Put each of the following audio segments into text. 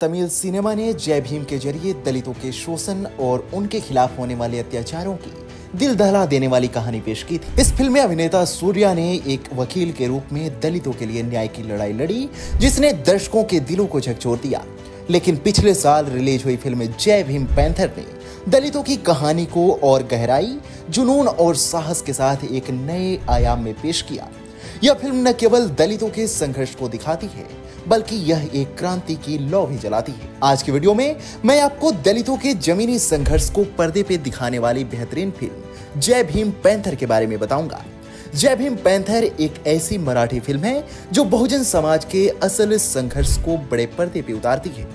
Tamil cinema ने जय भीम के जरिए दलितों के शोषण और उनके खिलाफ होने वाले अत्याचारों की दिल दहला देने वाली कहानी पेश की थी। इस फिल्म में अभिनेता सूर्या ने एक वकील के रूप में दलितों के लिए न्याय की लड़ाई लड़ी, जिसने दर्शकों के दिलों को झकझोर दिया। लेकिन पिछले साल रिलीज हुई फिल्म जय भीम पैंथर ने दलितों की कहानी को और गहराई, जुनून और साहस के साथ एक नए आयाम में पेश किया। यह फिल्म न केवल दलितों के संघर्ष को दिखाती है, बल्कि यह एक क्रांति की लौ भी जलाती है। आज की वीडियो में मैं आपको दलितों के जमीनी संघर्ष को पर्दे पे दिखाने वाली बेहतरीन फिल्म जय भीम पैंथर के बारे में बताऊंगा। जय भीम पैंथर एक ऐसी मराठी फिल्म है जो बहुजन समाज के असल संघर्ष को बड़े पर्दे पे उतारती है।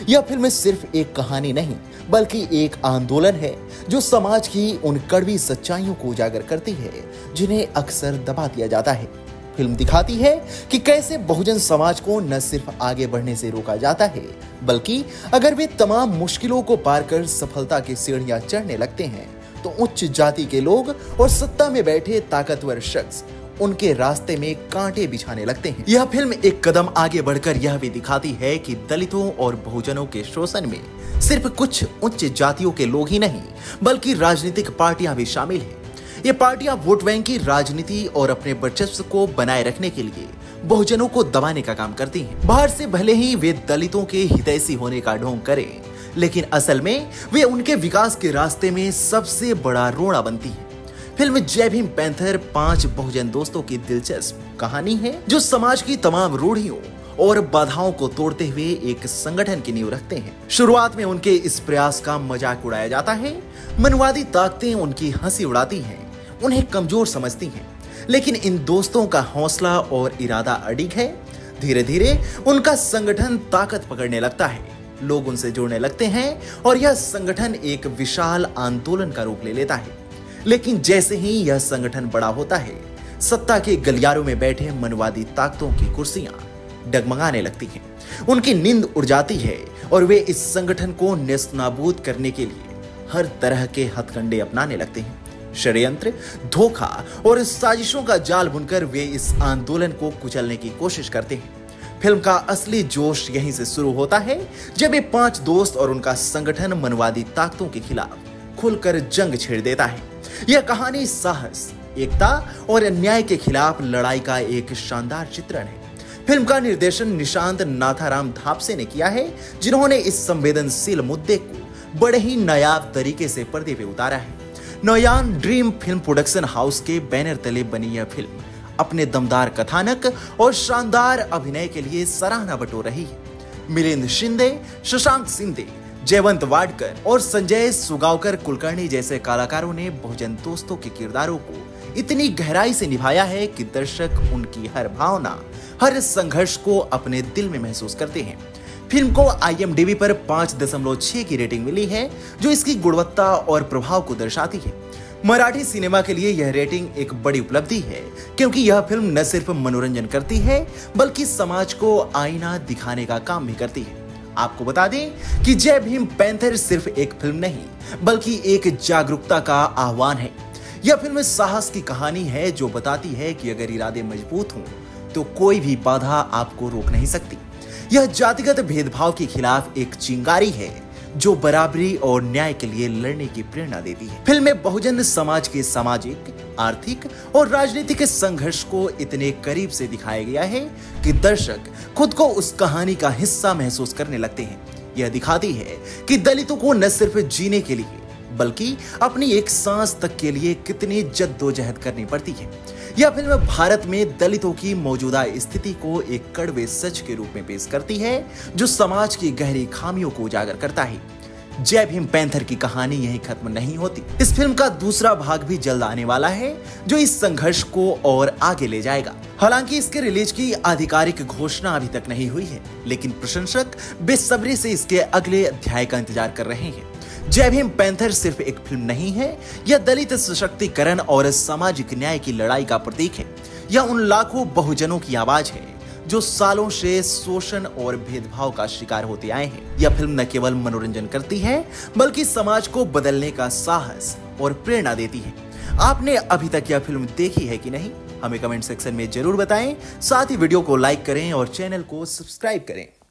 यह फिल्म सिर्फ एक कहानी नहीं, बल्कि एक आंदोलन है जो समाज की उन कड़वी सच्चाइयों को उजागर करती है जिन्हें अक्सर दबा दिया जाता है। फिल्म दिखाती है कि कैसे बहुजन समाज को न सिर्फ आगे बढ़ने से रोका जाता है, बल्कि अगर वे तमाम मुश्किलों को पार कर सफलता की सीढ़ियां चढ़ने लगते हैं तो उच्च जाति के लोग और सत्ता में बैठे ताकतवर शख्स उनके रास्ते में कांटे बिछाने लगते हैं। यह फिल्म एक कदम आगे बढ़कर यह भी दिखाती है कि दलितों और बहुजनों के शोषण में सिर्फ कुछ उच्च जातियों के लोग ही नहीं, बल्कि राजनीतिक पार्टियां भी शामिल हैं। ये पार्टियां वोट बैंक की राजनीति और अपने वर्चस्व को बनाए रखने के लिए बहुजनों को दबाने का काम करती हैं। बाहर से भले ही वे दलितों के हितैषी होने का ढोंग करें, लेकिन असल में वे उनके विकास के रास्ते में सबसे बड़ा रोड़ा बनती है। फिल्म जय भीम पैंथर 5 बहुजन दोस्तों की दिलचस्प कहानी है जो समाज की तमाम रूढ़ियों और बाधाओं को तोड़ते हुए एक संगठन की नींव रखते हैं। शुरुआत में उनके इस प्रयास का मजाक उड़ाया जाता है। मनवादी ताकतें उनकी हंसी उड़ाती हैं, उन्हें कमजोर समझती हैं, लेकिन इन दोस्तों का हौसला और इरादा अडिग है। धीरे धीरे उनका संगठन ताकत पकड़ने लगता है, लोग उनसे जुड़ने लगते हैं और यह संगठन एक विशाल आंदोलन का रूप ले लेता है। लेकिन जैसे ही यह संगठन बड़ा होता है, सत्ता के गलियारों में बैठे मनवादी ताकतों की कुर्सियां डगमगाने लगती हैं, उनकी नींद उड़ जाती है और वे इस संगठन को नेस्तनाबूद करने के लिए हर तरह के हथकंडे अपनाने लगते हैं। षड्यंत्र, धोखा और साजिशों का जाल बुनकर वे इस आंदोलन को कुचलने की कोशिश करते हैं। फिल्म का असली जोश यहीं से शुरू होता है जब ये 5 दोस्त और उनका संगठन मनवादी ताकतों के खिलाफ खुलकर जंग छेड़ देता है। यह कहानी साहस, एकता और अन्याय के खिलाफ लड़ाई का एक शानदार चित्रण है। फिल्म का निर्देशन निशांत नाथाराम धापसे ने किया है, जिन्होंने इस संवेदनशील मुद्दे को बड़े ही नायाब तरीके से पर्दे पे उतारा है। Noyan dream film production house के बैनर तले बनी यह फिल्म अपने दमदार कथानक और शानदार अभिनय के लिए सराहना बटोर रही है। मिलिंद शिंदे, शशांक सिंधे, जयवंत वाडकर और संजय सुगावकर कुलकर्णी जैसे कलाकारों ने बहुजन दोस्तों के किरदारों को इतनी गहराई से निभाया है कि दर्शक उनकी हर भावना, हर संघर्ष को अपने दिल में महसूस करते हैं। फिल्म को IMDb पर 5.6 की रेटिंग मिली है, जो इसकी गुणवत्ता और प्रभाव को दर्शाती है। मराठी सिनेमा के लिए यह रेटिंग एक बड़ी उपलब्धि है, क्योंकि यह फिल्म न सिर्फ मनोरंजन करती है, बल्कि समाज को आईना दिखाने का काम भी करती है। आपको बता दें कि जय भीम पैंथर सिर्फ एक फिल्म नहीं, बल्कि एक जागरूकता का आह्वान है। यह फिल्म साहस की कहानी है जो बताती है कि अगर इरादे मजबूत हों तो कोई भी बाधा आपको रोक नहीं सकती। यह जातिगत भेदभाव के खिलाफ एक चिंगारी है जो बराबरी और न्याय के लिए लड़ने की प्रेरणा देती है। फिल्म में बहुजन समाज के सामाजिक, आर्थिक और राजनीतिक संघर्ष को इतने करीब से दिखाया गया है कि दर्शक खुद को उस कहानी का हिस्सा महसूस करने लगते हैं। यह दिखाती है कि दलितों को न सिर्फ जीने के लिए, बल्कि अपनी एक सांस तक के लिए कितनी जद्दोजहद करनी पड़ती है। यह फिल्म भारत में दलितों की मौजूदा स्थिति को एक कड़वे सच के रूप में पेश करती है, जो समाज की गहरी खामियों को उजागर करता है। जय भीम पैंथर की कहानी यहीं खत्म नहीं होती। इस फिल्म का दूसरा भाग भी जल्द आने वाला है, जो इस संघर्ष को और आगे ले जाएगा। हालांकि इसके रिलीज की आधिकारिक घोषणा अभी तक नहीं हुई है, लेकिन प्रशंसक बेसब्री से इसके अगले अध्याय का इंतजार कर रहे हैं। जय भीम पैंथर सिर्फ एक फिल्म नहीं है, यह दलित सशक्तिकरण और सामाजिक न्याय की लड़ाई का प्रतीक है। यह उन लाखों बहुजनों की आवाज है जो सालों से शोषण और भेदभाव का शिकार होते आए हैं। यह फिल्म न केवल मनोरंजन करती है, बल्कि समाज को बदलने का साहस और प्रेरणा देती है। आपने अभी तक यह फिल्म देखी है कि नहीं? हमें कमेंट सेक्शन में जरूर बताएं। साथ ही वीडियो को लाइक करें और चैनल को सब्सक्राइब करें।